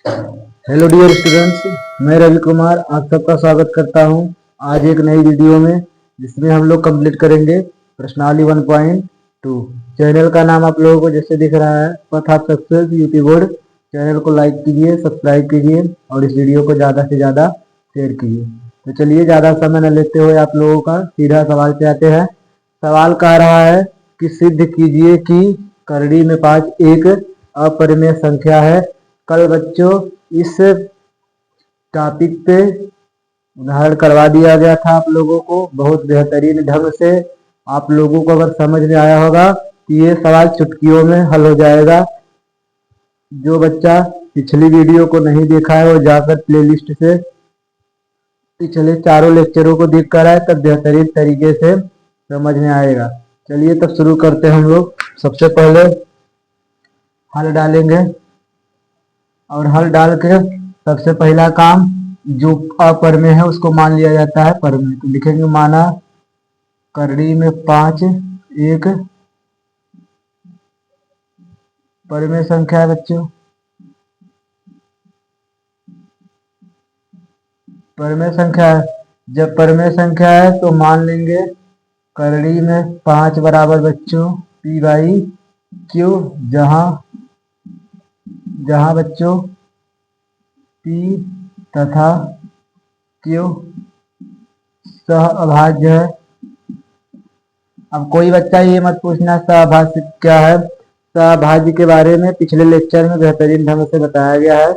Hello dear students, मैं रवि कुमार आप सबका स्वागत करता हूं आज एक नई वीडियो में, जिसमें हम लोग कंप्लीट करेंगे प्रश्नावली 1.2। चैनल का नाम आप लोगों को जैसे दिख रहा है, path of success UP board. Channel को लाइक कीजिए, सब्सक्राइब कीजिए और इस वीडियो को ज़्यादा से ज़्यादा शेयर कीजिए। तो चलिए ज़्यादा समय न लेते हुए आप लोगों का सीधा सवाल पे आते हैं। सवाल कह रहा है कि सिद्ध कीजिए कि करड़ी में 5 एक अपरिमेय संख्या है। कल बच्चों इस टॉपिक पे उदाहरण करवा दिया गया था आप लोगों को बहुत बेहतरीन ढंग से। आप लोगों को अगर समझ में आया होगा कि ये सवाल चुटकियों में हल हो जाएगा। जो बच्चा पिछली वीडियो को नहीं देखा है वो जाकर प्लेलिस्ट से पिछले चारों लेक्चरों को देख कर आए, तब बेहतरीन तरीके से समझ में आएगा। चलिए तब शुरू करते हैं हम लोग। सबसे पहले हल डालेंगे और हल डाल के सबसे पहला काम जो अपरिमेय है उसको मान लिया जाता है परिमेय। तो लिखेंगे माना करड़ी में 5 एक परिमेय संख्या है बच्चों। परिमेय संख्या है, जब परिमेय संख्या है तो मान लेंगे करड़ी में 5 बराबर बच्चों पी बाई क्यू, जहां बच्चों पी तथा क्यू सह अभाज्य है। अब कोई बच्चा ये मत पूछना सहअभाज्य क्या है। सहअभाज्य के बारे में पिछले लेक्चर में बेहतरीन ढंग से बताया गया है,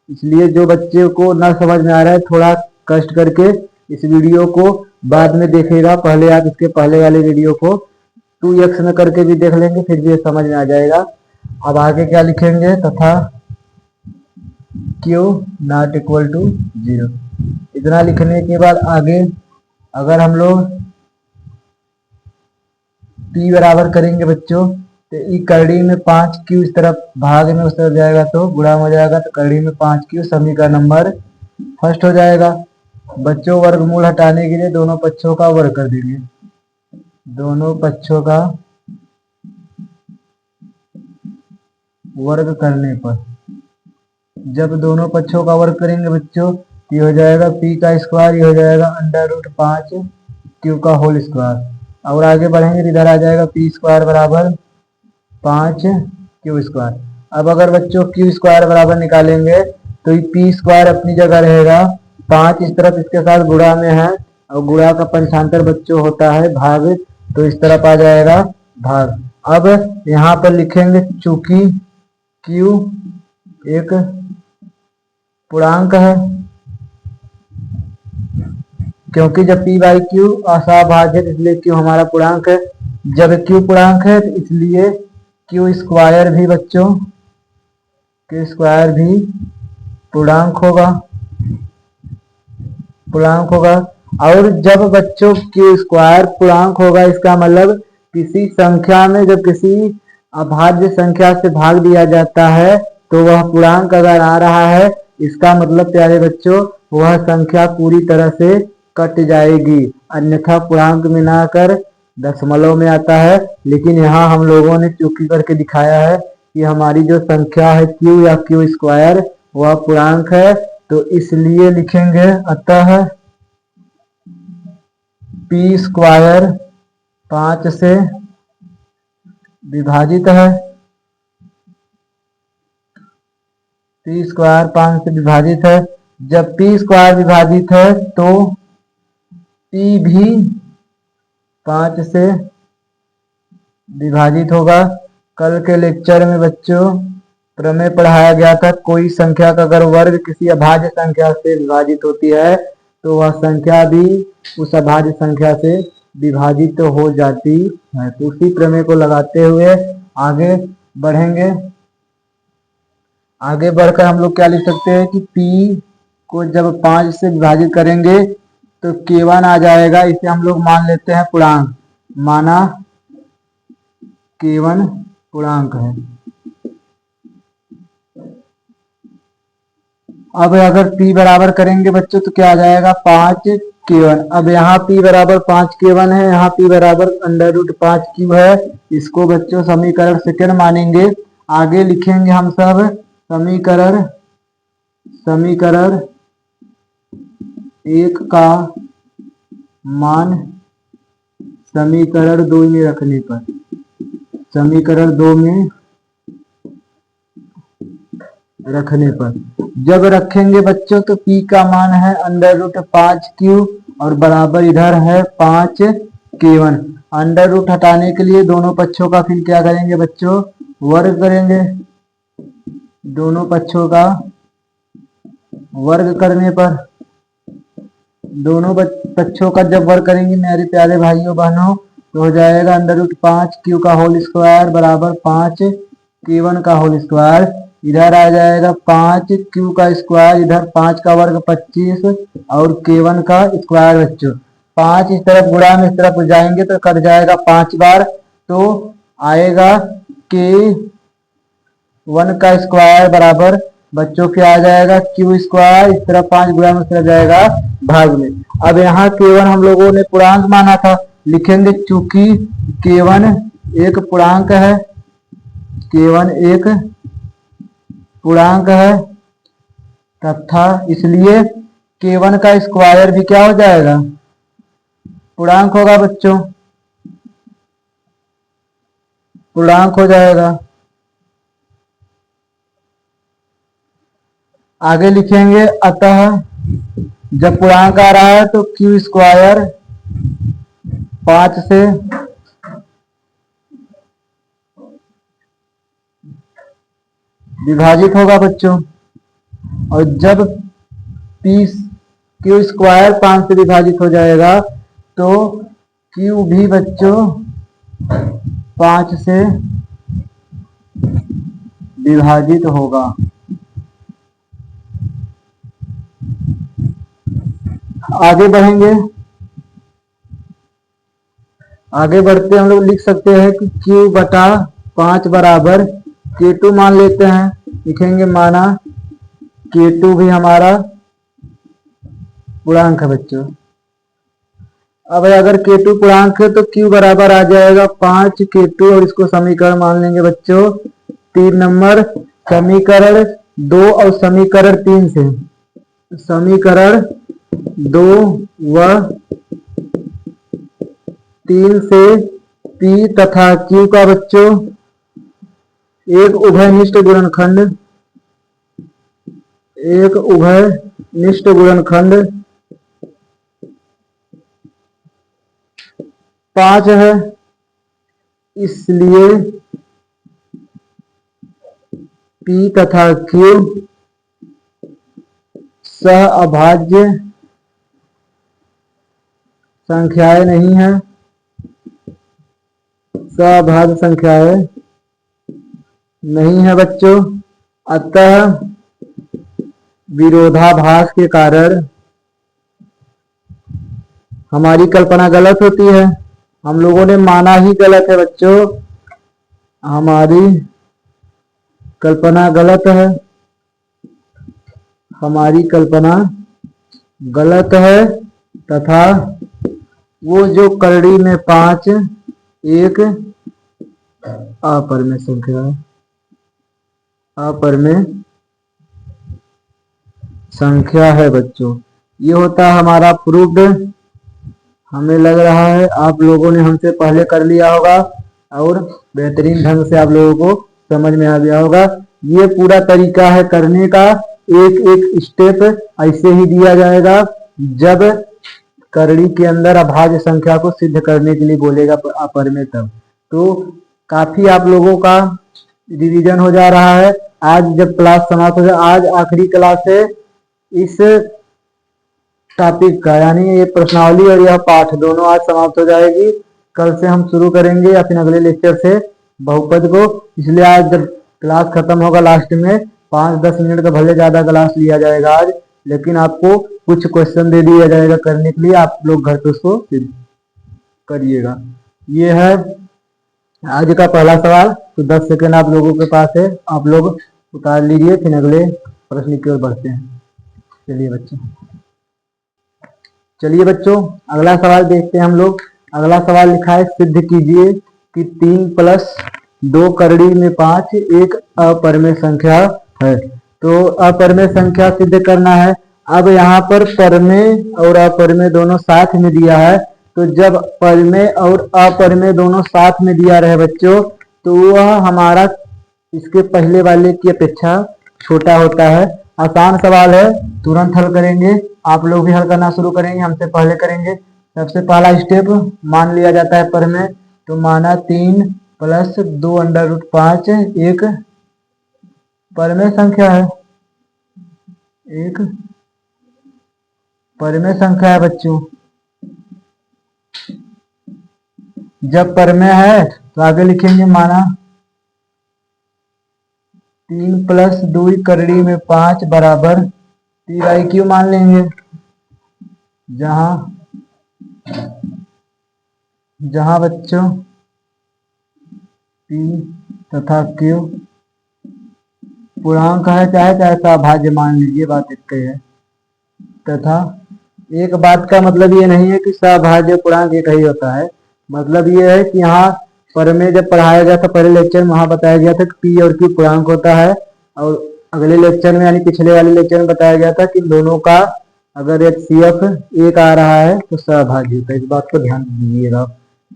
इसलिए जो बच्चे को ना समझ में आ रहा है थोड़ा कष्ट करके इस वीडियो को बाद में देखेगा। पहले आप इसके पहले वाले वीडियो को 2x में करके भी देख लेंगे, फिर भी ये समझ में आ जाएगा। अब आगे क्या लिखेंगे, तथा q नॉट इक्वल टू 0। इतना लिखने के बाद आगे अगर हम लोग p बराबर करेंगे बच्चों तो ई करड़ी में 5 क्यू इस तरफ भाग में उस तरफ जाएगा तो गुणा हो जाएगा, तो करड़ी में 5 क्यू समीकरण नंबर फर्स्ट हो जाएगा। बच्चों वर्गमूल हटाने के लिए दोनों पक्षों का वर्ग कर देंगे। दोनों पक्षों का वर्ग करने पर जब दोनों पक्षों का वर्ग करेंगे बच्चों ये हो जाएगा p का स्क्वायर, ये हो जाएगा √5 क्यू का होल स्क्वायर। और आगे बढ़ेंगे इधर आ जाएगा पी स्क्वायर बराबर 5 क्यू स्क्वायर। अब अगर बच्चों क्यू स्क्वायर बराबर निकालेंगे तो ये पी स्क्वायर अपनी जगह रहेगा, 5 इस तरफ इसके साथ गुणा में है और गुणा का पंचांतर बच्चों होता है भाग, तो इस तरफ आ जाएगा भाग। अब यहाँ पर लिखेंगे चूंकि क्यू एक पूर्णांक है, क्योंकि जब p बाई क्यू असहभाज्य है इसलिए क्यू हमारा पूर्णांक है। जब क्यू पूर्णांक है तो इसलिए क्यू स्क्वायर भी बच्चों क्यू स्क्वायर भी पूर्णांक होगा। और जब बच्चों क्यू स्क्वायर पूर्णांक होगा इसका मतलब किसी संख्या में जब किसी अभाज्य संख्या से भाग दिया जाता है तो वह पूर्णांक अगर आ रहा है, इसका मतलब प्यारे बच्चों वह संख्या पूरी तरह से कट जाएगी, अन्यथा पूर्णांक में ना कर दशमलव में आता है। लेकिन यहाँ हम लोगों ने चूंकि करके दिखाया है कि हमारी जो संख्या है क्यू या क्यू स्क्वायर वह पूर्णांक है, तो इसलिए लिखेंगे अतः पी स्क्वायर 5 से विभाजित है। पी स्क्वायर 5 से विभाजित है। जब पी स्क्वायर विभाजित है तो पी भी 5 से विभाजित होगा। कल के लेक्चर में बच्चों प्रमेय पढ़ाया गया था, कोई संख्या का अगर वर्ग किसी अभाज्य संख्या से विभाजित होती है तो वह संख्या भी उस अभाज्य संख्या से विभाजित हो जाती है। तो उसी प्रमेय को लगाते हुए आगे बढ़ेंगे। आगे बढ़कर हम लोग क्या लिख सकते हैं कि p को जब 5 से विभाजित करेंगे तो k1 आ जाएगा। इसे हम लोग मान लेते हैं पूर्णांक, माना k1 पूर्णांक है। अब अगर p बराबर करेंगे बच्चों तो क्या आ जाएगा 5 k1। अब यहाँ p बराबर 5 k1 है, यहाँ p बराबर √5 क्यू है। इसको बच्चों समीकरण सेकंड मानेंगे। आगे लिखेंगे हम सब समीकरण समीकरण 1 का मान समीकरण 2 में रखने पर, समीकरण 2 में रखने पर जब रखेंगे बच्चों तो p का मान है √5q और बराबर इधर है 5k1। अंडर रूट हटाने के लिए दोनों पक्षों का फिर क्या करेंगे बच्चों, वर्ग करेंगे। दोनों पक्षों का वर्ग करने पर, दोनों पक्षों का जब वर्ग करेंगे मेरे प्यारे भाइयों बहनों तो हो जाएगा √5q का होल स्क्वायर बराबर 5k1 का होल स्क्वायर। इधर आ जाएगा 5q का स्क्वायर, इधर 5 का वर्ग 25 और k1 का स्क्वायर बच्चों। 5 इस तरफ गुणा में इस तरफ जाएंगे तो कट जाएगा 5 बार, तो आएगा k1 का स्क्वायर बराबर बच्चों क्या आ जाएगा q स्क्वायर, इस तरफ 5 गुणा में इस तरफ जाएगा भाग में। अब यहाँ k1 हम लोगों ने पूर्णांक माना था, लिखेंगे चूंकि k1 एक पूर्णांक है, k1 एक पूर्णांक है तथा इसलिए k1 का स्क्वायर भी क्या हो जाएगा, पूर्णांक होगा बच्चों, पूर्णांक हो जाएगा। आगे लिखेंगे अतः जब पूर्णांक आ रहा है तो q स्क्वायर 5 से विभाजित होगा बच्चों, और जब q स्क्वायर 5 से विभाजित हो जाएगा तो q भी बच्चों 5 से विभाजित होगा। आगे बढ़ेंगे, आगे बढ़ते हम लोग लिख सकते हैं कि q बटा 5 बराबर k2 मान लेते हैं, लिखेंगे माना k2 भी हमारा पूर्णांक है बच्चों। अब अगर k2 पूर्णांक है तो q बराबर आ जाएगा 5k2 और इसको समीकरण मान लेंगे बच्चों 3 नंबर, समीकरण 2 और समीकरण 3 से, समीकरण 2 व 3 से p तथा q का बच्चों एक उभयनिष्ठ गुणनखंड, एक उभयनिष्ठ गुणनखंड 5 है, इसलिए p तथा q सह अभाज्य संख्याएं नहीं है, सह अभाज्य संख्याएं नहीं है बच्चों। अतः विरोधाभास के कारण हमारी कल्पना गलत होती है, हम लोगों ने माना ही गलत है बच्चों, हमारी कल्पना गलत है, हमारी कल्पना गलत है तथा वो जो करड़ी में 5 एक अपरिमेय संख्या है, अपरिमेय संख्या है बच्चों। ये होता है हमारा प्रूफ्ड। हमें लग रहा है आप लोगों ने हमसे पहले कर लिया होगा और बेहतरीन ढंग से आप लोगों को समझ में आ गया होगा। ये पूरा तरीका है करने का, एक एक स्टेप ऐसे ही दिया जाएगा जब करड़ी के अंदर अभाज्य संख्या को सिद्ध करने के लिए बोलेगा अपरिमेय तब। तो काफी आप लोगों का रिवीजन हो जा रहा है। आज जब क्लास समाप्त हो जाए, आज आखिरी क्लास है इस टॉपिक का, यानी ये प्रश्नावली और यह पाठ दोनों आज समाप्त हो जाएगी। कल से हम शुरू करेंगे अपने अगले लेक्चर से बहुपद को। इसलिए आज जब क्लास खत्म होगा लास्ट में 5-10 मिनट का भले ज्यादा क्लास लिया जाएगा आज, लेकिन आपको कुछ क्वेश्चन दे दिया जाएगा करने के लिए, आप लोग घर पे उसको करिएगा। ये है आज का पहला सवाल, तो 10 सेकंड आप लोगों के पास है, आप लोग उतार लीजिए, फिर अगले प्रश्न की ओर बढ़ते हैं। चलिए बच्चों अगला सवाल देखते हैं हम लोग। अगला सवाल लिखा है सिद्ध कीजिए कि 3 + 2 करड़ी में 5 एक अपरिमेय संख्या है। तो अपरिमेय संख्या सिद्ध करना है। अब यहाँ पर परिमेय और अपरिमेय दोनों साथ में दिया है, तो जब परिमेय और अपरिमेय दोनों साथ में दिया रहे बच्चों, तो वह हमारा इसके पहले वाले की अपेक्षा छोटा होता है। आसान सवाल है, तुरंत हल करेंगे। आप लोग भी हल करना शुरू करेंगे, हमसे पहले करेंगे। सबसे पहला स्टेप मान लिया जाता है परिमेय, तो माना 3 + 2 √ 5 एक परिमेय संख्या है। एक परिमेय संख्या है बच्चों। जब परिमेय है तो आगे लिखेंगे माना 3 + 2 करड़ी में 5 बराबर p/q मान लेंगे, जहां बच्चों p तथा q पूर्णांक है, चाहे अभाज्य मान लीजिए, बात एक है। तथा एक बात का मतलब ये नहीं है कि सभाज्य पूर्णांक एक ही होता है। मतलब ये है कि यहाँ परिमेय जब पढ़ाया गया था पहले लेक्चर में, वहां बताया गया था कि p और q पूर्णांक होता है, और अगले लेक्चर में यानी पिछले वाले लेक्चर में बताया गया था कि दोनों का अगर एक CF एक आ रहा है तो सभाज्य होता है। इस बात को ध्यान दीजिएगा,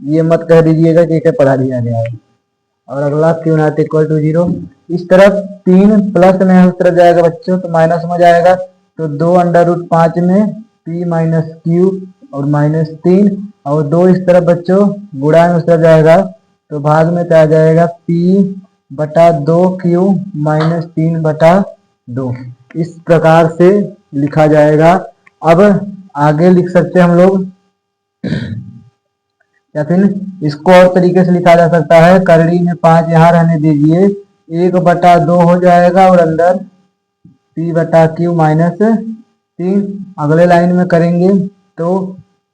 ये मत कह दीजिएगा कि इसे पढ़ा दिया गया है। और अगला q ≠ = 0। इस तरफ 3 प्लस में उस तरफ जाएगा बच्चों, तो माइनस में जाएगा, तो 2 √ 5 में p - q और -3, और 2 इस तरफ बच्चों गुणा में उस तरफ जाएगा, तो भाग में क्या आ जाएगा p/2q - 3/2। इस प्रकार से लिखा जाएगा। अब आगे लिख सकते हैं हम लोग, या फिर इसको और तरीके से लिखा जा सकता है। करड़ी में 5 यहाँ रहने दीजिए, 1/2 हो जाएगा, और अंदर p/q - 3। अगले लाइन में करेंगे तो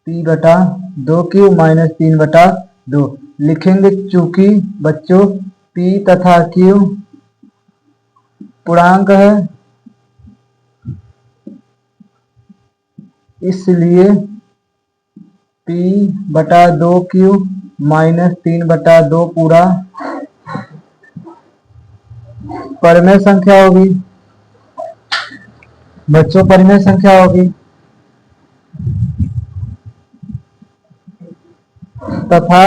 p/2q - 3/2 लिखेंगे। चूंकि बच्चों p तथा q पूर्णांक है, इसलिए p/2q - 3/2 पूरा परिमेय संख्या होगी बच्चों, परिमेय संख्या होगी। तथा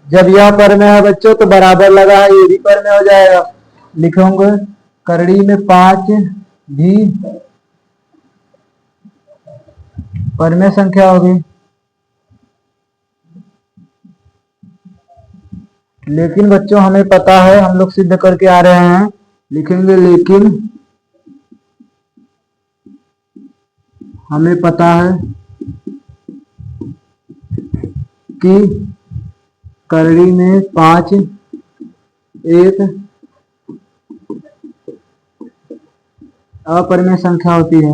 जब यह परिमेय है बच्चों तो बराबर लगा है, ये भी परिमेय हो जाएगा। लिखूंगे करड़ी में 5 भी परिमेय संख्या होगी। लेकिन बच्चों हमें पता है, हम लोग सिद्ध करके आ रहे हैं, लिखेंगे लेकिन हमें पता है कि करड़ी में 5 एक अपरिमेय संख्या होती है।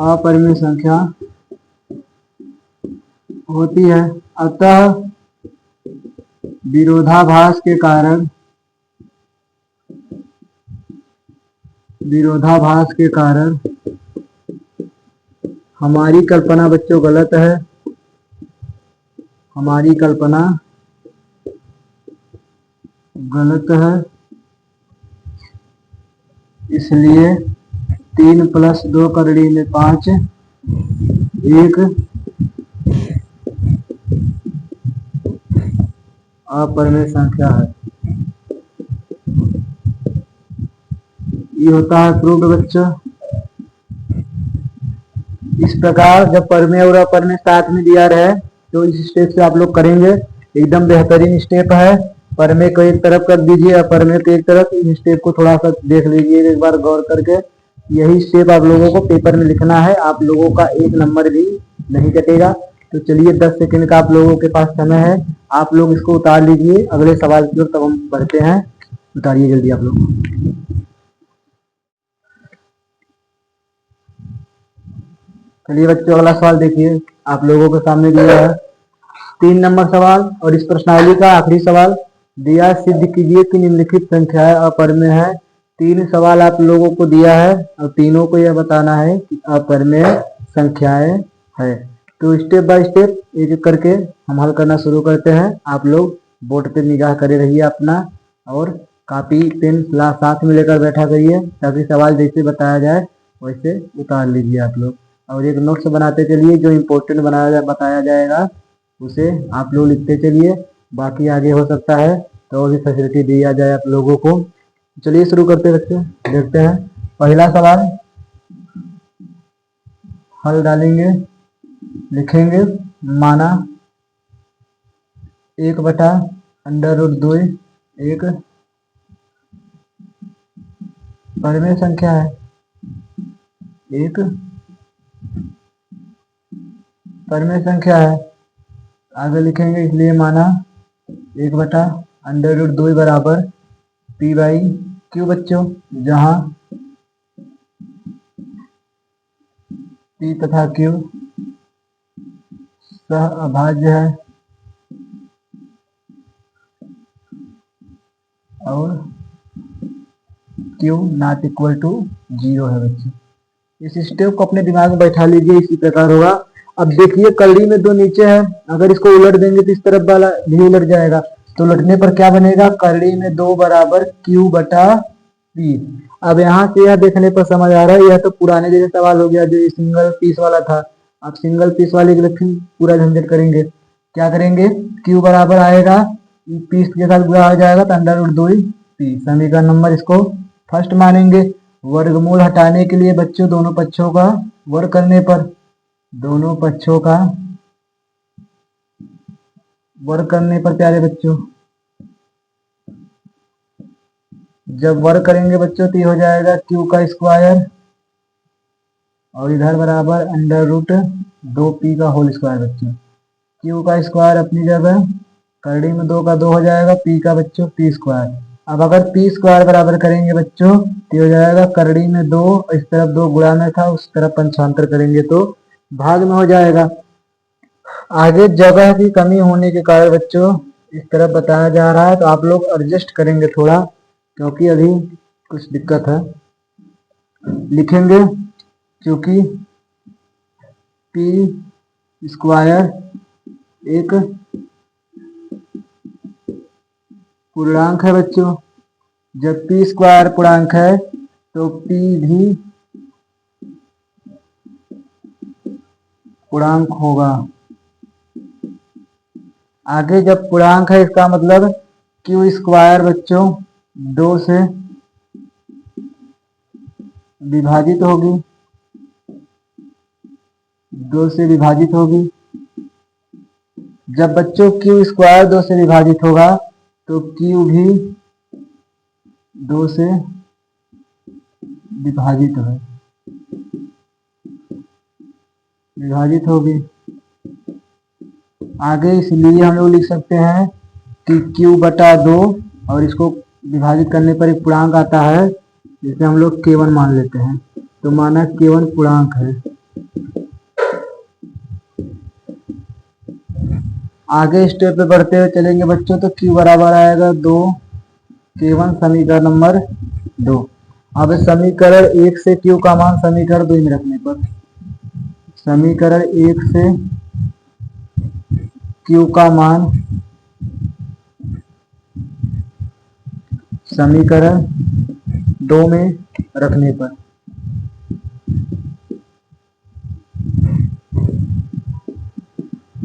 अपरिमेय संख्या होती है, अतः विरोधाभास के कारण हमारी कल्पना बच्चों गलत है। हमारी कल्पना गलत है, इसलिए 3 + 2 करड़ी में 5 एक अपरिमेय संख्या है। ये होता है प्रूव्ड बच्चों। इस प्रकार जब परिमेय और अपरिमेय साथ में दिया रहे तो इस स्टेप से आप लोग करेंगे, एकदम बेहतरीन स्टेप है। परिमेय को एक तरफ कर दीजिए, अपरिमेय को एक तरफ। इस स्टेप को थोड़ा सा देख लीजिए एक बार गौर करके। यही स्टेप आप लोगों को पेपर में लिखना है, आप लोगों का 1 नंबर भी नहीं कटेगा। तो चलिए 10 सेकंड का आप लोगों के पास समय है, आप लोग इसको उतार लीजिए अगले सवाल की ओर, तब हम बढ़ते हैं। उतारिए जल्दी आप लोग। चलिए बच्चों अगला सवाल देखिए, आप लोगों के सामने दिया है 3 नंबर सवाल, और इस प्रश्नावली का आखिरी सवाल दिया, सिद्ध कीजिए कि निम्नलिखित संख्याएं अपरिमेय है। 3 सवाल आप लोगों को दिया है और तीनों को यह बताना है कि अपरिमेय संख्याएं है। तो स्टेप बाय स्टेप एक एक करके हम हल करना शुरू करते हैं। आप लोग बोर्ड पे निगाह करे रहिए अपना और कॉपी पेन साथ में लेकर बैठा करिए ताकि सवाल जैसे बताया जाए वैसे उतार लीजिए आप लोग। और एक नोट्स बनाते चलिए, जो इम्पोर्टेंट बताया जाएगा उसे आप लोग लिखते चलिए। बाकी आगे हो सकता है तो भी फैसिलिटी दिया जाए आप लोगों को। चलिए शुरू करते बच्चे, देखते हैं। पहला सवाल हल डालेंगे, लिखेंगे माना 1/√2 एक परिमेय संख्या है, एक परिमेय संख्या है। आगे लिखेंगे, इसलिए माना 1/√2 बराबर p/q बच्चों, जहां p तथा q सह अभाज्य है और q नॉट इक्वल टू 0 है बच्चों। इस स्टेप को अपने दिमाग में बैठा लीजिए, इसी प्रकार होगा। अब देखिए कड़ी में दो नीचे है, अगर इसको उलट देंगे तो इस तरफ वाला भी उलट जाएगा, तो उलटने पर क्या बनेगा, कड़ी में 2 बराबर q/p। अब यहाँ से यह देखने पर समझ आ रहा है, यह तो पुराने जैसे सवाल हो गया जो सिंगल पीस वाला था। अब सिंगल पीस वाले के लिए फिर पूरा झंझट करेंगे। क्या करेंगे, q बराबर आएगा पीस के साथ गुणा हो जाएगा तो √2p। समीकरण नंबर इसको फर्स्ट मानेंगे। वर्गमूल हटाने के लिए बच्चों दोनों पक्षों का वर्ग करने पर, दोनों पक्षों का वर्ग करने पर प्यारे बच्चों, जब वर्ग करेंगे बच्चों तो ये हो जाएगा q का स्क्वायर और इधर बराबर √2p का होल स्क्वायर बच्चों। q का स्क्वायर अपनी जगह, करड़ी में 2 का 2 हो जाएगा, p का बच्चों p स्क्वायर। अब अगर p स्क्वायर बराबर करेंगे बच्चों तो हो जाएगा करड़ी में 2, इस तरफ 2 गुणा में था, उस तरफ पंचांतर करेंगे तो भाग में हो जाएगा। आगे जगह की कमी होने के कारण बच्चों इस तरफ बताया जा रहा है, तो आप लोग एडजस्ट करेंगे थोड़ा, क्योंकि अभी कुछ दिक्कत है। लिखेंगे क्योंकि p स्क्वायर एक पूर्णांक है बच्चों, जब p स्क्वायर पूर्णांक है तो p भी पूर्णांक होगा। आगे जब पूर्णांक है इसका मतलब q स्क्वायर बच्चों 2 से विभाजित होगी, 2 से विभाजित होगी। जब बच्चों q स्क्वायर 2 से विभाजित होगा तो q भी 2 से विभाजित होगी। आगे इसलिए हम लोग लिख सकते हैं कि q/2 और इसको विभाजित करने पर एक पूर्णांक आता है जिसे हम लोग k1 मान लेते हैं, तो माना k1 पूर्णांक है। आगे स्टेप पे बढ़ते हुए चलेंगे बच्चों, तो q बराबर आएगा 2 k1, समीकरण नंबर 2। अब समीकरण 1 से q का मान समीकरण 2 में रखने पर, समीकरण 1 से q का मान समीकरण 2 में रखने पर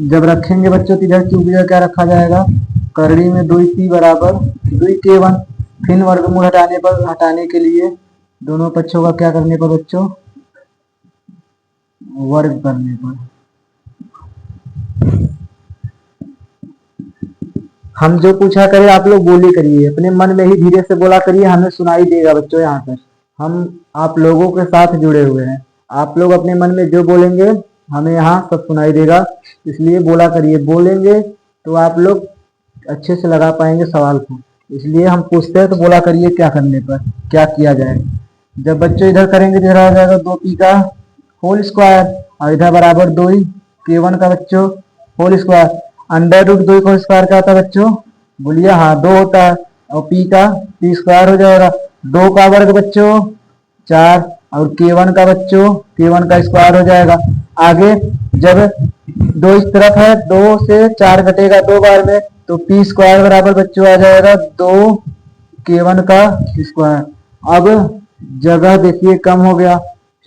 जब रखेंगे बच्चों तो इधर q क्या रखा जाएगा, करड़ी में 2p बराबर 2k1। फिर वर्गमूल हटाने के लिए दोनों पक्षों का क्या करने पर बच्चों, वर्ग करने पर। हम जो पूछा करें आप लोग बोली करिए, अपने मन में ही धीरे से बोला करिए, हमें सुनाई देगा बच्चों। यहाँ पर हम आप लोगों के साथ जुड़े हुए हैं, आप लोग अपने मन में जो बोलेंगे हमें यहाँ सब सुनाई देगा, इसलिए बोला करिए। बोलेंगे तो आप लोग अच्छे से लगा पाएंगे सवाल को, इसलिए हम पूछते हैं तो बोला करिए क्या करने पर क्या किया जाए। जब बच्चों इधर करेंगे तो इधर आ जाएगा 2p का होल स्क्वायर और इधर बराबर 2 k1 का बच्चों होल स्क्वायर। √2 का स्क्वायर क्या होता है बच्चों, बोलिए, हाँ 2 होता है, और p का p स्क्वायर हो जाएगा। 2 का वर्ग बच्चों 4 और k1 का बच्चों k1 का स्क्वायर हो जाएगा। आगे जब 2 इस तरफ है, 2 से 4 घटेगा 2 बार में, तो p स्क्वायर बराबर बच्चों आ जाएगा 2 K1 का स्क्वायर। अब जगह देखिए कम हो गया,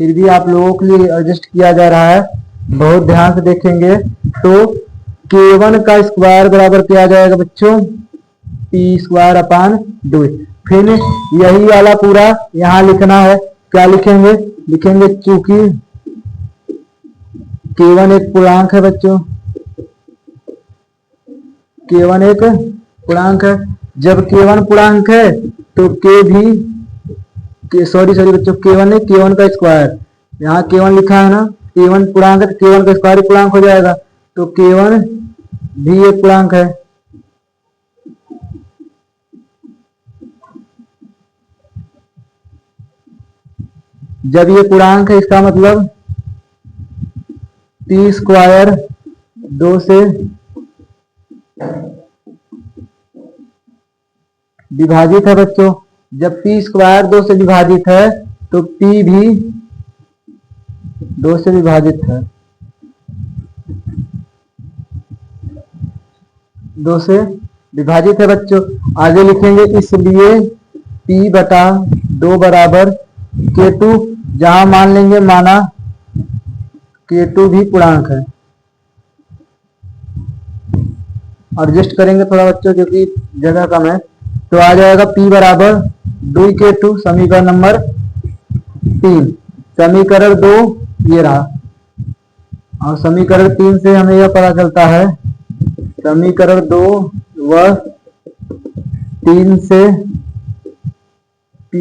फिर भी आप लोगों के लिए एडजस्ट किया जा रहा है, बहुत ध्यान से देखेंगे। तो K1 का स्क्वायर बराबर क्या आ जाएगा बच्चों, पी स्क्वायर अपान 2। फिर यही वाला पूरा यहाँ लिखना है, क्या लिखेंगे, लिखेंगे चूंकि K1 एक पूर्णांक है बच्चों, K1 एक पूर्णांक है। जब K1 पूर्णांक है तो K भी सॉरी बच्चों, K1 है K1 का स्क्वायर, यहाँ K1 लिखा है ना, K1 पूर्णांक है तो K1 का स्क्वायर पूर्णांक हो जाएगा, तो K1 भी एक पूर्णांक है। जब ये पूर्णांक है इसका मतलब पी स्क्वायर 2 से विभाजित है बच्चों। जब पी स्क्वायर 2 से विभाजित है तो पी भी 2 से विभाजित है, 2 से विभाजित है बच्चों। आगे लिखेंगे इसलिए P बटा 2 बराबर K2, जहां मान लेंगे माना K2 भी पूर्णांक है। एडजस्ट करेंगे थोड़ा बच्चों क्योंकि जगह कम है, तो आ जाएगा P बराबर 2K2, समीकरण नंबर 3। समीकरण 2 ये रहा, और समीकरण 3 से हमें यह पता चलता है, समीकरण 2 व 3 से P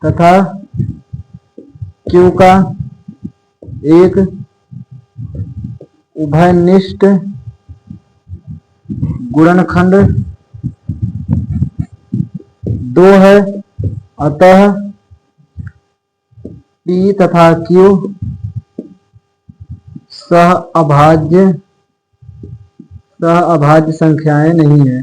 तथा Q का एक उभयनिष्ठ गुणनखंड 2 है, अतः P तथा Q सह अभाज्य संख्याएं नहीं है।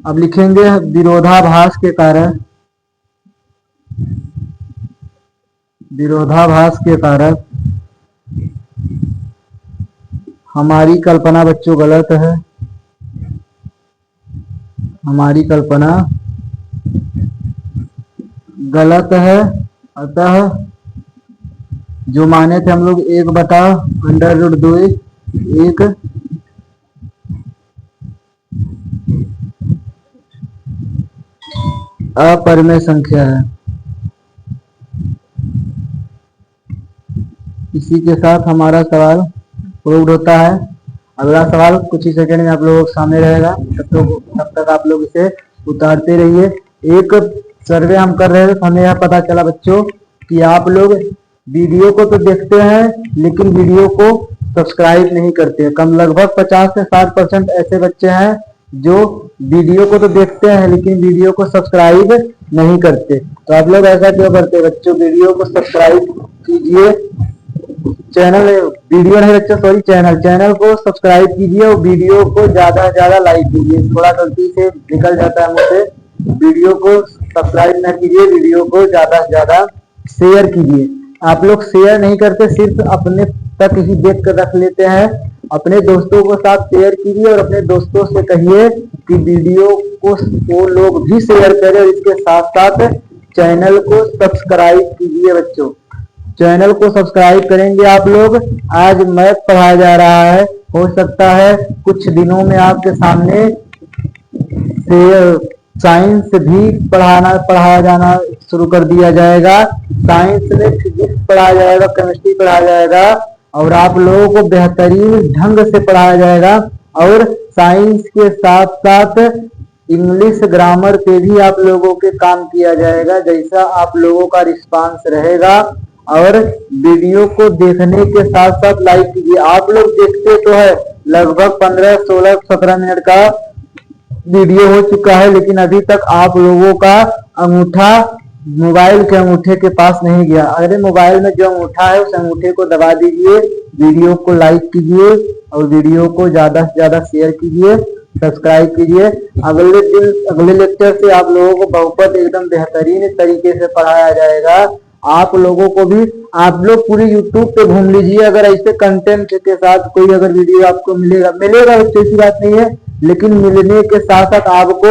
अब लिखेंगे विरोधाभास के कारण हमारी कल्पना बच्चों गलत है, हमारी कल्पना गलत है। अतः जो माने थे हम लोग 1/√2 एक अपरिमेय संख्या है। इसी के साथ हमारा सवाल प्रूव्ड होता है। अगला सवाल कुछ ही सेकंड में आप लोगों के सामने रहेगा, तब तक आप लोग इसे उतारते रहिए। एक सर्वे हम कर रहे थे तो हमें यह पता चला बच्चों कि आप लोग वीडियो को तो देखते हैं लेकिन वीडियो को सब्सक्राइब नहीं करते। कम लगभग 50 से 60% ऐसे बच्चे हैं जो वीडियो को तो देखते हैं लेकिन वीडियो को सब्सक्राइब नहीं करते। तो आप लोग ऐसा क्यों करते बच्चों, वीडियो को सब्सक्राइब कीजिए, चैनल वीडियो नहीं बच्चों सॉरी चैनल को सब्सक्राइब कीजिए और वीडियो को ज्यादा से ज्यादा लाइक कीजिए। थोड़ा गलती से निकल जाता है मुझसे, वीडियो को सब्सक्राइब न कीजिए, वीडियो को ज्यादा से ज्यादा शेयर कीजिए। आप लोग शेयर नहीं करते, सिर्फ अपने तक ही देख कर रख लेते हैं। अपने दोस्तों के साथ शेयर कीजिए और अपने दोस्तों से कहिए कि वीडियो को वो लोग भी शेयर करें, इसके साथ साथ चैनल को सब्सक्राइब कीजिए बच्चों। चैनल को सब्सक्राइब करेंगे आप लोग। आज मैथ पढ़ाया जा रहा है, हो सकता है कुछ दिनों में आपके सामने साइंस भी पढ़ाया जाना शुरू कर दिया जाएगा। साइंस में फिजिक्स पढ़ाया जाएगा, केमिस्ट्री पढ़ाया जाएगा और आप लोगों को बेहतरीन ढंग से पढ़ाया जाएगा। और साइंस के साथ साथ इंग्लिश ग्रामर पे भी आप लोगों के काम किया जाएगा, जैसा आप लोगों का रिस्पांस रहेगा। और वीडियो को देखने के साथ साथ लाइक कीजिए। आप लोग देखते तो है, लगभग 15, 16, 17 मिनट का वीडियो हो चुका है लेकिन अभी तक आप लोगों का अंगूठा मोबाइल के अंगूठे के पास नहीं गया। अरे मोबाइल में जो अंगूठा है उस अंगूठे को दबा दीजिए, वीडियो को लाइक कीजिए और वीडियो को ज्यादा से ज्यादा शेयर कीजिए, सब्सक्राइब कीजिए। अगले लेक्चर से आप लोगों को बहुपद एकदम बेहतरीन तरीके से पढ़ाया जाएगा आप लोगों को भी, आप लोग पूरी यूट्यूब पे घूम लीजिए, अगर ऐसे कंटेंट के साथ कोई अगर वीडियो आपको मिलेगा, मिलेगा बच्चों, ऐसी बात नहीं है, लेकिन मिलने के साथ साथ आपको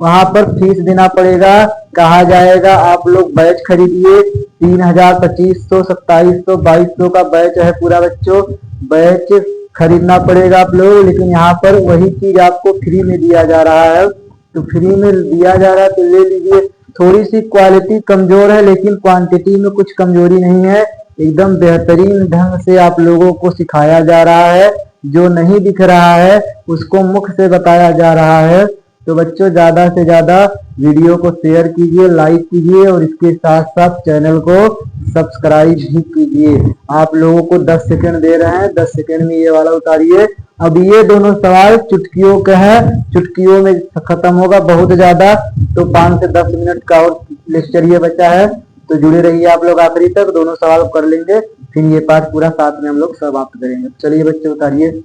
वहां पर फीस देना पड़ेगा। कहा जाएगा आप लोग बैच खरीदिए, 3,000, 2,500, 2,700, 2,200 का बैच है पूरा बच्चों, बैच खरीदना पड़ेगा आप लोग। लेकिन यहाँ पर वही चीज आपको फ्री में दिया जा रहा है, तो फ्री में दिया जा रहा है तो ले लीजिए। थोड़ी सी क्वालिटी कमजोर है, लेकिन क्वांटिटी में कुछ कमजोरी नहीं है, एकदम बेहतरीन ढंग से आप लोगों को सिखाया जा रहा है। जो नहीं दिख रहा है उसको मुख से बताया जा रहा है। तो बच्चों ज्यादा से ज्यादा वीडियो को शेयर कीजिए, लाइक कीजिए, और इसके साथ साथ चैनल को सब्सक्राइब भी कीजिए। आप लोगों को 10 सेकंड दे रहे हैं, 10 सेकंड में ये वाला उतारिए। अब ये दोनों सवाल चुटकियों का है, चुटकियों में खत्म होगा बहुत ज्यादा, तो 5 से 10 मिनट का और लेक्चर ये बचा है, तो जुड़े रहिए आप लोग आखिरी तक, दोनों सवाल कर लेंगे, फिर ये पाठ पूरा साथ में हम लोग समाप्त करेंगे। चलिए बच्चे उतारिए।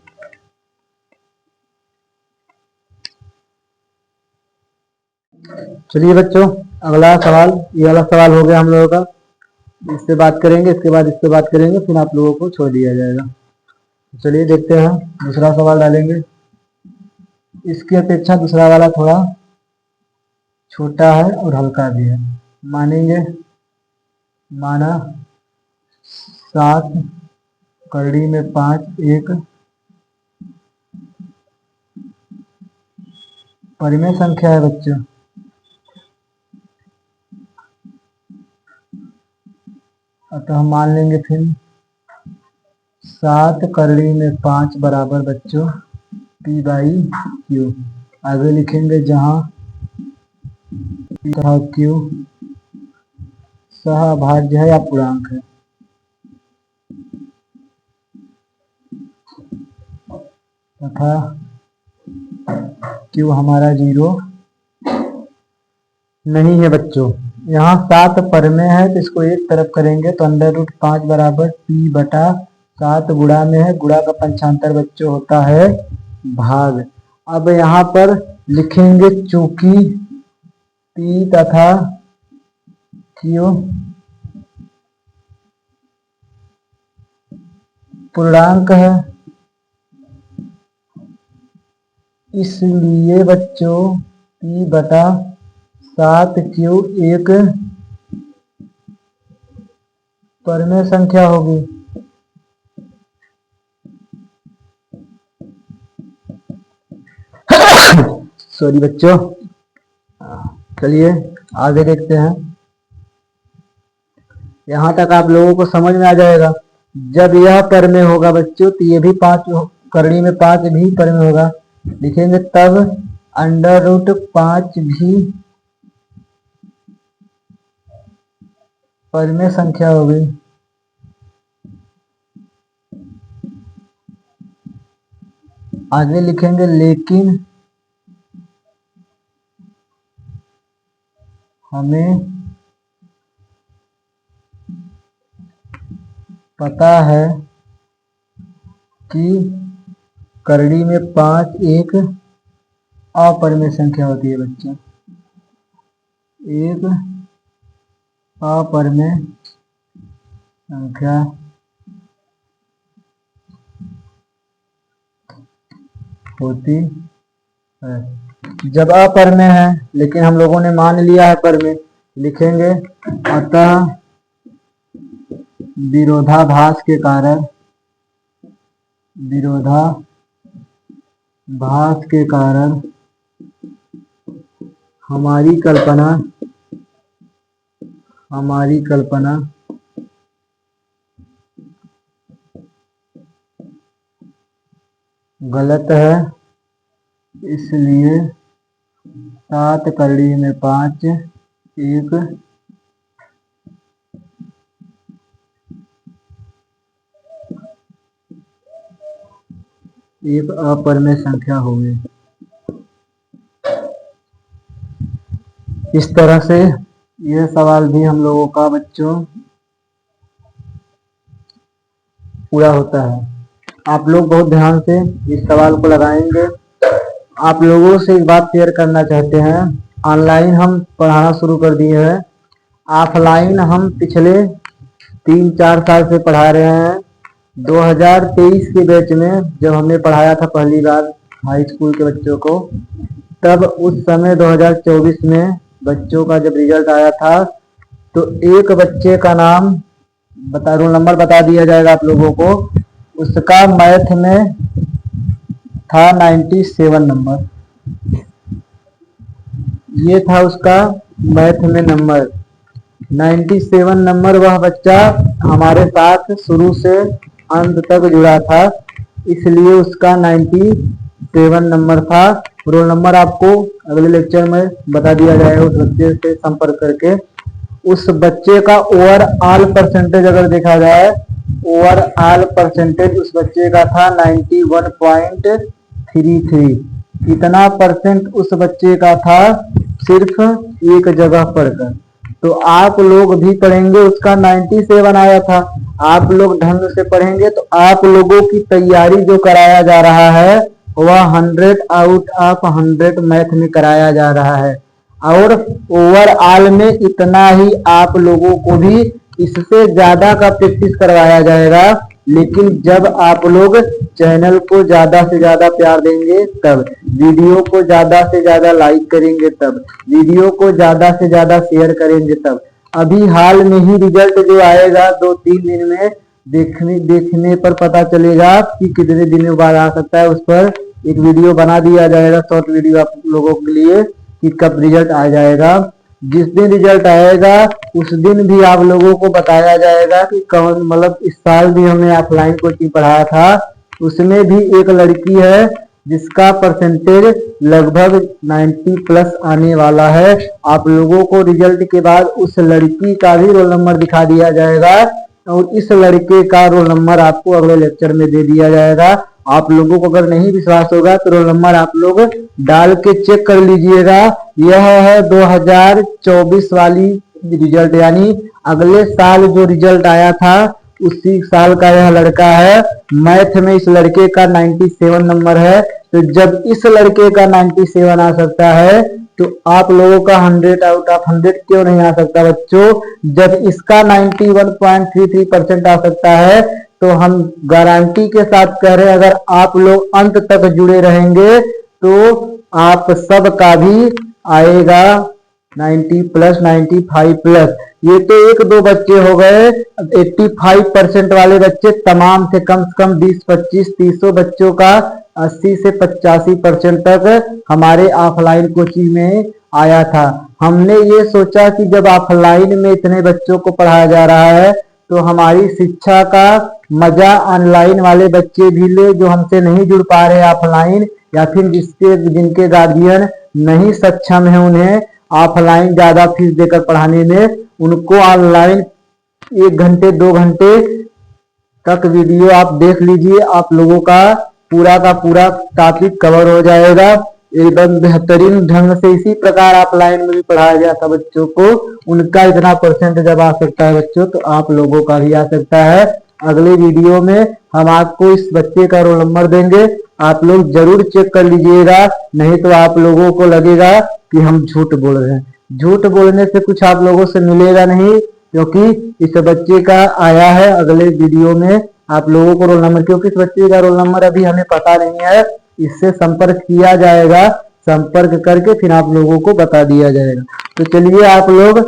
चलिए बच्चों, अगला सवाल, ये वाला सवाल हो गया हम लोगों का, इससे बात करेंगे, इसके बाद इससे बात करेंगे, फिर आप लोगों को छोड़ दिया जाएगा। चलिए देखते हैं, दूसरा सवाल डालेंगे। इसकी अपेक्षा दूसरा वाला थोड़ा छोटा है और हल्का भी है। मानेंगे, माना 7 कड़ी में 5 एक परिमेय संख्या है बच्चों। अतः हम मान लेंगे फिर 7 करड़ी में 5 बराबर बच्चों P बाई Q। आगे लिखेंगे जहां P तथा Q सहअभाज्य है या पूर्णांक है, तथा Q हमारा 0 नहीं है बच्चों। यहाँ 7 परिमेय है तो इसको एक तरफ करेंगे तो √5 बराबर P बटा 7 गुणा में है, गुणा का पंचांतर बच्चों होता है भाग। अब यहाँ पर लिखेंगे चूंकि P तथा Q पूर्णांक है, इसलिए बच्चों P बटा 7Q एक परिमेय संख्या होगी। सॉरी बच्चों, चलिए आगे देखते हैं। यहां तक आप लोगों को समझ में आ जाएगा। जब यह परिमेय होगा बच्चों तो ये भी 5 करड़ी में 5 भी परिमेय होगा, लिखेंगे तब √5 भी परिमेय संख्या होगी। आगे लिखेंगे लेकिन हमें पता है कि करड़ी में 5 एक अपरिमेय संख्या होती है बच्चों, एक अपरिमेय संख्या होती है। जब अपरिमेय है, लेकिन हम लोगों ने मान लिया है परिमेय, लिखेंगे अतः विरोधाभास के कारण, विरोधाभास के कारण हमारी कल्पना गलत है, इसलिए 7 करड़ी में 5 एक अपरिमेय संख्या होगी। इस तरह से यह सवाल भी हम लोगों का बच्चों पूरा होता है। आप लोग बहुत ध्यान से इस सवाल को लगाएंगे। आप लोगों से एक बात शेयर करना चाहते हैं, ऑनलाइन हम पढ़ाना शुरू कर दिए हैं। ऑफलाइन हम पिछले 3-4 साल से पढ़ा रहे हैं। 2023 के बैच में जब हमने पढ़ाया था पहली बार हाई स्कूल के बच्चों को, तब उस समय 2024 में बच्चों का जब रिजल्ट आया था तो एक बच्चे का नाम रोल नंबर बता दिया जाएगा आप लोगों को। उसका मैथ में था 97 नंबर, ये था उसका मैथ में नंबर 97 नंबर। वह बच्चा हमारे साथ शुरू से अंत तक जुड़ा था, इसलिए उसका 97 नंबर था। रोल नंबर आपको अगले लेक्चर में बता दिया जाएगा उस बच्चे से संपर्क करके। उस बच्चे का ओवरऑल परसेंटेज अगर देखा जाए, ओवरऑल परसेंटेज उस बच्चे का था 91.33। इतना परसेंट उस बच्चे का था सिर्फ एक जगह पढ़कर। तो आप लोग भी पढ़ेंगे, उसका 97 आया था। आप लोग ढंग से पढ़ेंगे तो आप लोगों की तैयारी जो कराया जा रहा है वह 100 आउट ऑफ 100 मैथ में कराया जा रहा है। और ओवरऑल में इतना ही आप लोगों को भी इससे ज्यादा का प्रैक्टिस करवाया जाएगा। लेकिन जब आप लोग चैनल को ज्यादा से ज्यादा प्यार देंगे, तब वीडियो को ज्यादा से ज्यादा लाइक करेंगे, तब वीडियो को ज्यादा से ज्यादा शेयर करेंगे, तब अभी हाल में ही रिजल्ट जो आएगा 2-3 दिन में देखने पर पता चलेगा कि कितने दिनों बाद आ सकता है। उस पर एक वीडियो बना दिया जाएगा, शॉर्ट वीडियो आप लोगों के लिए कि कब रिजल्ट आ जाएगा। जिस दिन रिजल्ट आएगा उस दिन भी आप लोगों को बताया जाएगा कि कौन, मतलब इस साल भी हमने ऑफलाइन कोचिंग पढ़ाया था, उसमें भी एक लड़की है जिसका परसेंटेज लगभग 90 प्लस आने वाला है। आप लोगों को रिजल्ट के बाद उस लड़की का भी रोल नंबर दिखा दिया जाएगा और इस लड़के का रोल नंबर आपको अगले लेक्चर में दे दिया जाएगा। आप लोगों को अगर नहीं विश्वास होगा तो रोल नंबर आप लोग डाल के चेक कर लीजिएगा। यह है 2024 वाली रिजल्ट, यानी अगले साल जो रिजल्ट आया था उसी साल का यह लड़का है। मैथ में इस लड़के का 97 नंबर है। तो जब इस लड़के का 97 आ सकता है तो आप लोगों का 100 आउट ऑफ 100 क्यों नहीं आ सकता बच्चों? जब इसका 91.33% आ सकता है तो हम गारंटी के साथ कह रहे हैं, अगर आप लोग अंत तक जुड़े रहेंगे तो आप सब का भी आएगा 90 प्लस 95 प्लस। ये तो 1-2 बच्चे हो गए, 85% वाले बच्चे तमाम से कम 20, 25, 30 बच्चों का 80 से 85% तक हमारे ऑफलाइन कोचिंग में आया था। हमने ये सोचा कि जब ऑफलाइन में इतने बच्चों को पढ़ाया जा रहा है तो हमारी शिक्षा का मजा ऑनलाइन वाले बच्चे भी ले, जो हमसे नहीं जुड़ पा रहे ऑफलाइन, या फिर जिनके गार्जियन नहीं सक्षम है उन्हें ऑफलाइन ज्यादा फीस देकर पढ़ाने में, उनको ऑनलाइन 1 घंटे 2 घंटे तक वीडियो आप देख लीजिए। आप लोगों का पूरा टॉपिक कवर हो जाएगा एकदम बेहतरीन ढंग से। इसी प्रकार ऑफलाइन में भी पढ़ाया गया था बच्चों को, उनका इतना परसेंट जब आ सकता है बच्चों तो आप लोगों का भी आ सकता है। अगले वीडियो में हम आपको इस बच्चे का रोल नंबर देंगे, आप लोग जरूर चेक कर लीजिएगा, नहीं तो आप लोगों को लगेगा कि हम झूठ बोल रहे हैं। झूठ बोलने से कुछ आप लोगों से मिलेगा नहीं, क्योंकि इस बच्चे का आया है अगले वीडियो में आप लोगों को रोल नंबर, क्योंकि इस बच्चे का रोल नंबर अभी हमें पता नहीं है, इससे संपर्क किया जाएगा, संपर्क करके फिर आप लोगों को बता दिया जाएगा। तो चलिए आप लोग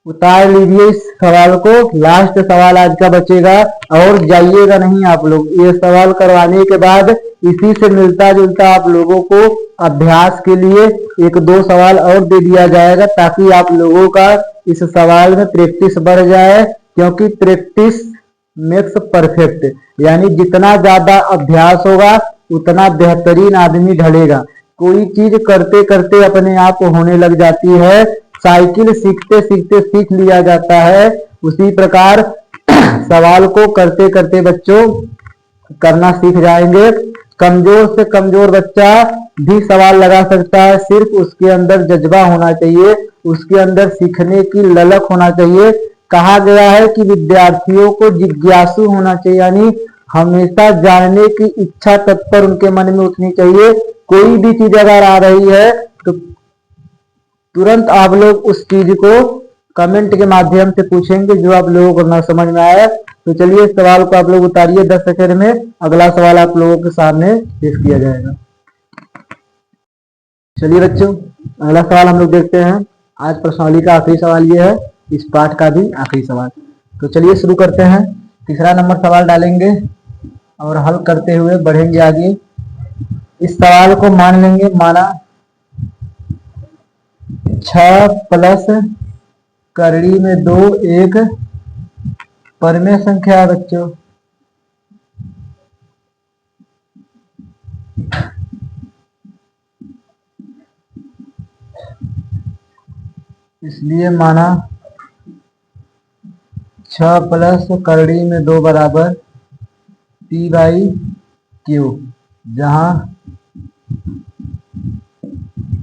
उतार लीजिए इस सवाल को, लास्ट सवाल आज का बचेगा और जाइएगा नहीं आप लोग। ये सवाल करवाने के बाद इसी से मिलता जुलता आप लोगों को अभ्यास के लिए 1-2 सवाल और दे दिया जाएगा, ताकि आप लोगों का इस सवाल में प्रैक्टिस बढ़ जाए, क्योंकि प्रैक्टिस मेक्स परफेक्ट, यानी जितना ज्यादा अभ्यास होगा उतना बेहतरीन आदमी ढलेगा। कोई चीज करते करते अपने आप होने लग जाती है, साइकिल सीखते सीखते सीख लिया जाता है, उसी प्रकार सवाल को करते करते बच्चों करना सीख जाएंगे। कमजोर से कमजोर बच्चा भी सवाल लगा सकता है, सिर्फ उसके अंदर जज्बा होना चाहिए, उसके अंदर सीखने की ललक होना चाहिए। कहा गया है कि विद्यार्थियों को जिज्ञासु होना चाहिए, यानी हमेशा जानने की इच्छा तत्पर उनके मन में उठनी चाहिए। कोई भी चीज अगर आ रही है तो तुरंत आप लोग उस चीज को कमेंट के माध्यम से पूछेंगे जो आप लोगों को ना समझ में आया। तो चलिए इस सवाल को आप लोग उतारिए 10 सेकंड में, अगला सवाल आप लोगों के सामने पेश किया जाएगा। चलिए बच्चों, अगला सवाल हम लोग देखते हैं। आज प्रश्नावली का आखिरी सवाल ये है, इस पाठ का भी आखिरी सवाल। तो चलिए शुरू करते हैं। तीसरा नंबर सवाल डालेंगे और हल करते हुए बढ़ेंगे आगे। इस सवाल को मान लेंगे, माना 6 प्लस करड़ी में 2 एक परमेय संख्या है बच्चों। इसलिए माना 6 प्लस करड़ी में 2 बराबर P बाई Q, जहां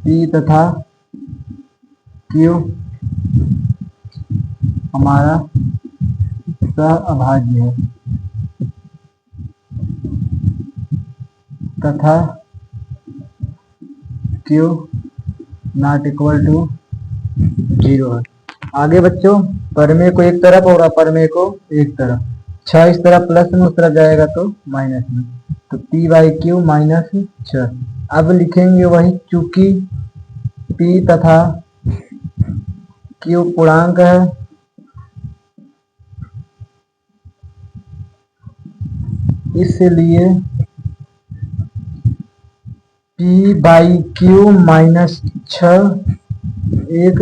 P तथा Q हमारा सहअभाज्य है तथा Q नॉट इक्वल टू 0 है। आगे बच्चों, परमेय को एक तरफ और अपरमेय को एक तरफ, 6 इस तरफ प्लस में, उस तरफ जाएगा तो माइनस में, तो P बाई Q माइनस 6। अब लिखेंगे वही, चूंकि P तथा Q पूर्णांक है, इसलिए P बाई Q माइनस 6 एक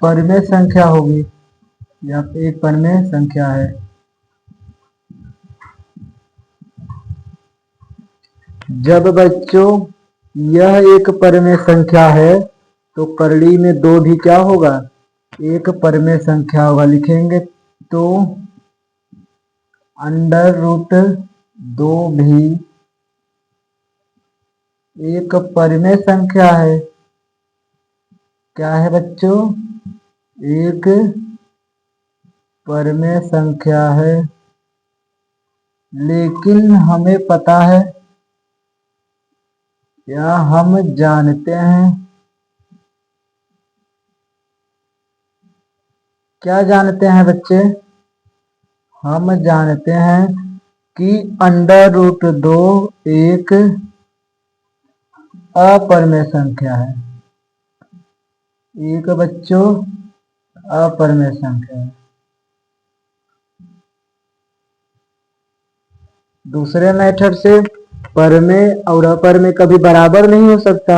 परमेय संख्या होगी, यहाँ पे एक परमेय संख्या है। जब बच्चों यह एक परमेय संख्या है तो करड़ी में 2 भी क्या होगा, एक परमेय संख्या होगा। लिखेंगे तो अंडर रूट 2 भी एक परमेय संख्या है। क्या है बच्चों, एक परमेय संख्या है। लेकिन हमें पता है या हम जानते हैं, क्या जानते हैं बच्चे, हम जानते हैं कि अंडर रूट 2 एक अपरमेय संख्या है। एक बच्चों अपरमेय संख्या है। दूसरे मेथड से परमेय और अपरमेय कभी बराबर नहीं हो सकता,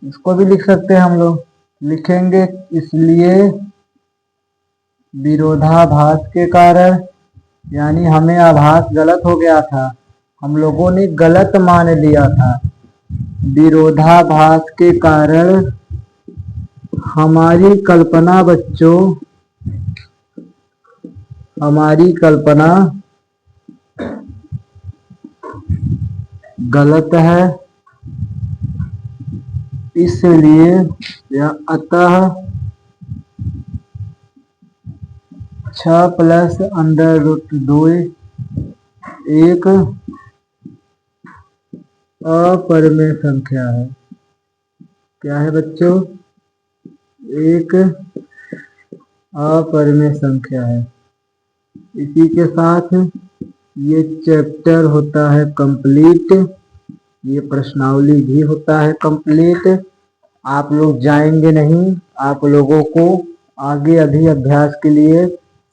इसको भी लिख सकते हैं हम लोग। लिखेंगे इसलिए विरोधाभास के कारण, यानी हमें आभास गलत हो गया था, हम लोगों ने गलत मान लिया था। विरोधाभास के कारण हमारी कल्पना बच्चों, हमारी कल्पना गलत है, इसलिए या अतः 6 प्लस अंडर रूट 2 एक अपरमेय संख्या है। क्या है बच्चों, एक अपरमेय संख्या है। इसी के साथ ये चैप्टर होता है कंप्लीट, ये प्रश्नावली भी होता है कंप्लीट। आप लोग जाएंगे नहीं, आप लोगों को आगे अधिक अभ्यास के लिए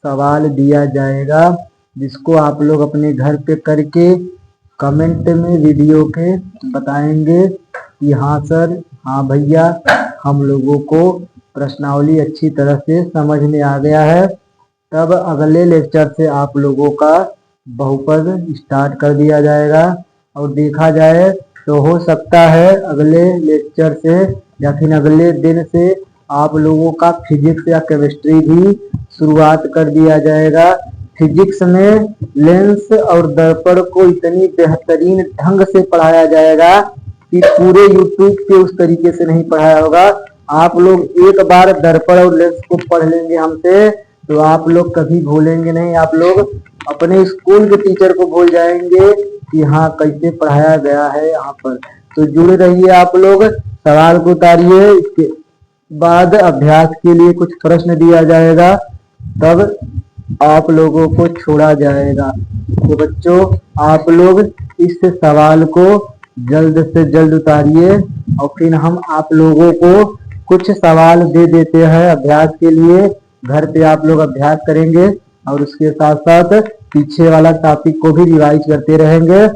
सवाल दिया जाएगा, जिसको आप लोग अपने घर पे करके कमेंट में वीडियो के बताएंगे कि हाँ सर, हाँ भैया, हम लोगों को प्रश्नावली अच्छी तरह से समझ में आ गया है। तब अगले लेक्चर से आप लोगों का बहुपद स्टार्ट कर दिया जाएगा। और देखा जाए तो हो सकता है अगले लेक्चर से या फिर अगले दिन से आप लोगों का फिजिक्स या केमिस्ट्री भी शुरुआत कर दिया जाएगा। फिजिक्स में लेंस और दर्पण को इतनी बेहतरीन ढंग से पढ़ाया जाएगा कि पूरे यूट्यूब पे उस तरीके से नहीं पढ़ाया होगा। आप लोग एक बार दर्पण और लेंस को पढ़ लेंगे हमसे तो आप लोग कभी भूलेंगे नहीं। आप लोग अपने स्कूल के टीचर को भूल जाएंगे कि हाँ कैसे पढ़ाया गया है यहाँ पर। तो जुड़े रहिए आप लोग, सवाल को उतारिए, बाद अभ्यास के लिए कुछ प्रश्न दिया जाएगा, तब आप लोगों को छोड़ा जाएगा। तो बच्चों, आप लोग इस सवाल को जल्द से जल्द उतारिए और फिर हम आप लोगों को कुछ सवाल दे देते हैं अभ्यास के लिए। घर पे आप लोग अभ्यास करेंगे और उसके साथ साथ पीछे वाला टॉपिक को भी रिवाइज करते रहेंगे।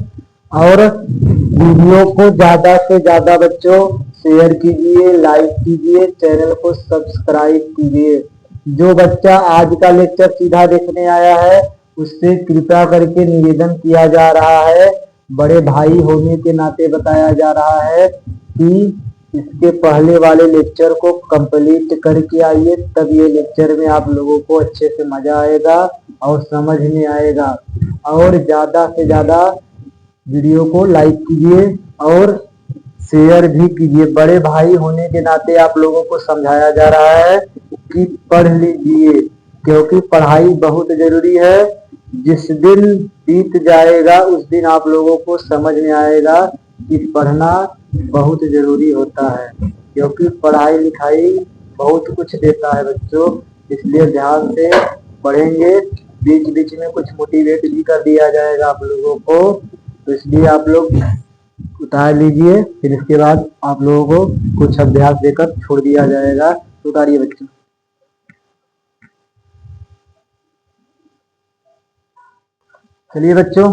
और वीडियो को ज्यादा से ज्यादा बच्चों शेयर कीजिए, लाइक कीजिए, चैनल को सब्सक्राइब कीजिए। जो बच्चा आज का लेक्चर सीधा देखने आया है उससे कृपया करके निवेदन किया जा रहा है, बड़े भाई होने के नाते बताया जा रहा है कि इसके पहले वाले लेक्चर को कंप्लीट करके आइए, तब ये लेक्चर में आप लोगों को अच्छे से मजा आएगा और समझ में आएगा। और ज्यादा से ज्यादा वीडियो को लाइक कीजिए और शेयर भी कीजिए। बड़े भाई होने के नाते आप लोगों को समझाया जा रहा है कि पढ़ लीजिए, क्योंकि पढ़ाई बहुत जरूरी है। जिस दिन बीत जाएगा उस दिन आप लोगों को समझ में आएगा कि पढ़ना बहुत जरूरी होता है, क्योंकि पढ़ाई लिखाई बहुत कुछ देता है बच्चों। इसलिए ध्यान से पढ़ेंगे, बीच बीच में कुछ मोटिवेट भी कर दिया जाएगा आप लोगों को। तो इसलिए आप लोग उतार लीजिए, फिर इसके बाद आप लोगों को कुछ अभ्यास देकर छोड़ दिया जाएगा। तो उतारिए बच्चों। चलिए बच्चों,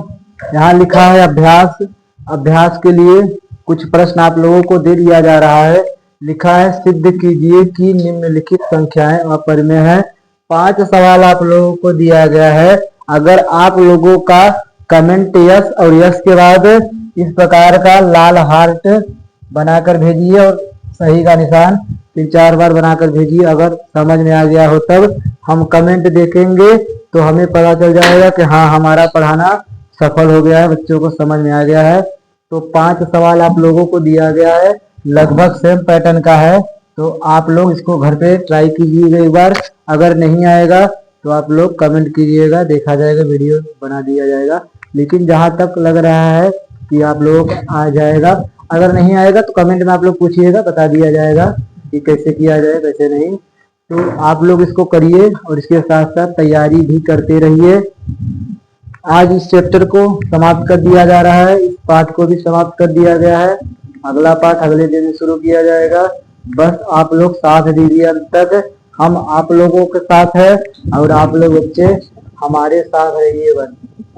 यहाँ लिखा है अभ्यास। अभ्यास के लिए कुछ प्रश्न आप लोगों को दे दिया जा रहा है। लिखा है सिद्ध कीजिए कि निम्नलिखित संख्याएं अपरिमेय है। 5 सवाल आप लोगों को दिया गया है। अगर आप लोगों का कमेंट यस और यस के बाद इस प्रकार का लाल हार्ट बनाकर भेजिए और सही का निशान 3-4 बार बनाकर भेजिए। अगर समझ में आ गया हो तब हम कमेंट देखेंगे तो हमें पता चल जाएगा कि हाँ, हमारा पढ़ाना सफल हो गया है, बच्चों को समझ में आ गया है। तो 5 सवाल आप लोगों को दिया गया है, लगभग सेम पैटर्न का है। तो आप लोग इसको घर पे ट्राई कीजिएगा एक बार। अगर नहीं आएगा तो आप लोग कमेंट कीजिएगा, देखा जाएगा, वीडियो बना दिया जाएगा। लेकिन जहां तक लग रहा है कि आप लोगों को आ जाएगा। अगर नहीं आएगा तो कमेंट में आप लोग पूछिएगा, बता दिया जाएगा कि कैसे किया जाए, कैसे नहीं। तो आप लोग इसको करिए और इसके साथ साथ तैयारी भी करते रहिए। आज इस चैप्टर को समाप्त कर दिया जा रहा है, इस पाठ को भी समाप्त कर दिया गया है। अगला पाठ अगले दिन शुरू किया जाएगा। बस आप लोग साथ दीजिए अंत तक। हम आप लोगों के साथ है और आप लोग बच्चे हमारे साथ रहिए बस,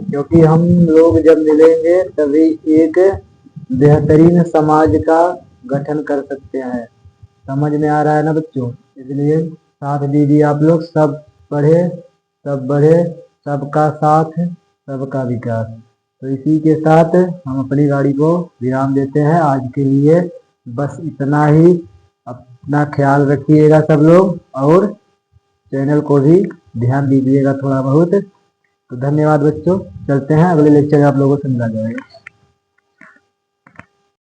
क्योंकि हम लोग जब मिलेंगे तभी एक बेहतरीन समाज का गठन कर सकते हैं। समझ में आ रहा है ना बच्चों? इसलिए साथ दीजिए आप लोग। सब पढ़े, सब बढ़े, सबका साथ, सबका विकास। तो इसी के साथ हम अपनी गाड़ी को विराम देते हैं आज के लिए। बस इतना ही। अपना ख्याल रखिएगा सब लोग और चैनल को भी ध्यान दीजिएगा थोड़ा बहुत। तो धन्यवाद बच्चों, चलते हैं, अगले लेक्चर में आप लोगों से मिला जाएगा।